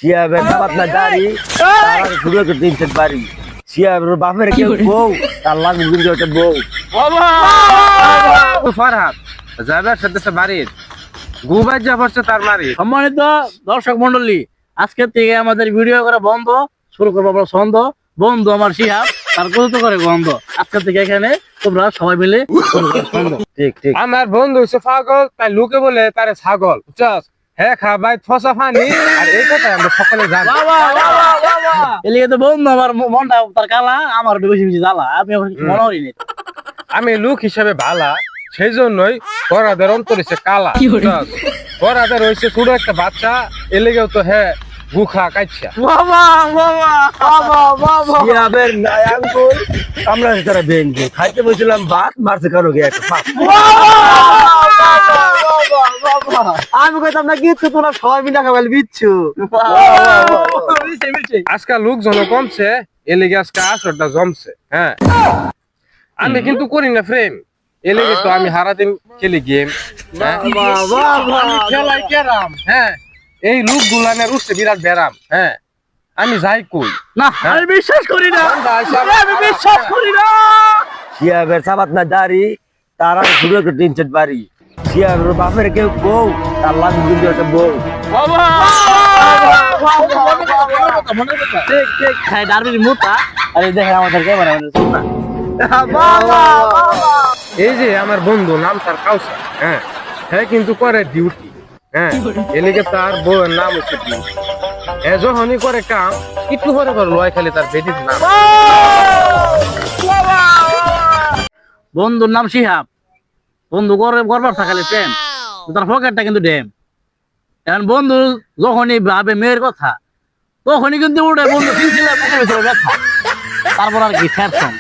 শিয়াবের সাবাত না দাড়ি তার শুরু করে টেনশন বাড়ি শিয়াবের বাপের কেউ বউ তার লাগু কিন্তু একটা বউ ফরহাদ যাবার সাথে বাড়ির গুবাই যা পড়ছে তার মারি। সম্মানিত দর্শক মন্ডলী, আজকে থেকে আমাদের ভিডিও করা বন্ধ, শুরু করবো আমরা ছন্দ। বন্ধু আমার শিহাব তার কৌতুক করে গন্ধ। আজকে থেকে এখানে তোমরা সবাই মিলে শুরু করো ছন্দ। ঠিক ঠিক আমার বন্ধু হচ্ছে পাগল, তাই লোকে বলে তারে ছাগল, বুঝছস? হ্যাঁ খাবাই ফসা ফানি, আর এই কথাই আমরা সকলে জানি। এলিগে তো বন্ধু আমার মনটা তার কালা, আমার একটু বেশি বেশি জ্বালা। আমি মনে করি নি। আমি লোক হিসেবে ভালা, সেই জন্যই বড়াদের অন্তর হচ্ছে কালা। বুঝছস? বড়াদের হয়েছে ছোট একটা বাচ্চা, এলেগেও তো হ্যাঁ গুখা কাইছা। শিয়াবের নাই আঙ্গুল আমরা তারা বেঞ্জে খাইতে বসছিলাম ভাত মারছে কারো গিয়ে একটা পাপ। আমি কইতাম না কিচ্ছু তোরা সবাই মিলে খাবার বিচ্ছু আজকাল লোকজন কমছে, এলেগে আজকে আসরটা জমছে। হ্যাঁ আমি কিন্তু করি না ফ্রেম, এলেগে তো আমি সারাদিন খেলি গেম। খেলাই কেরাম। হ্যাঁ এই লোক গুলানের উঠছে বিরাট বেরাম। হ্যাঁ আমি যাই কই না, আমি বিশ্বাস করি না। আমি বিশ্বাস করি না। শিয়াবের সাবাত না দাড়ি তার শুরু করে টেনশন বাড়ি শিয়াবের বাপের কেউ বউ তার লাগু কিন্তু একটা বউ ঠিক ঠিক হ্যাঁ, ডারবির মুতা। আরে দেখেন আমাদের ক্যামেরা শুননা। এই যে আমার বন্ধু নাম তার কাউসার। হ্যাঁ হ্যাঁ কিন্তু করে ডিউটি। হ্যাঁ এলিগে তার বউয়ের নাম হচ্ছে ডিউটি। হ্যাঁ যখনই করে কাম একটু করে লয় খালি তার বেটির নাম। বন্ধুর নাম শিহাব। বন্ধু করবার থাকালে প্রেম, তার পকেটটা কিন্তু ড্যাম। এখন বন্ধু যখনই ভাবে মেয়ের কথা, তখনই কিন্তু উঠে বন্ধু ব্যথা। তারপর আর কি ফ্যাশন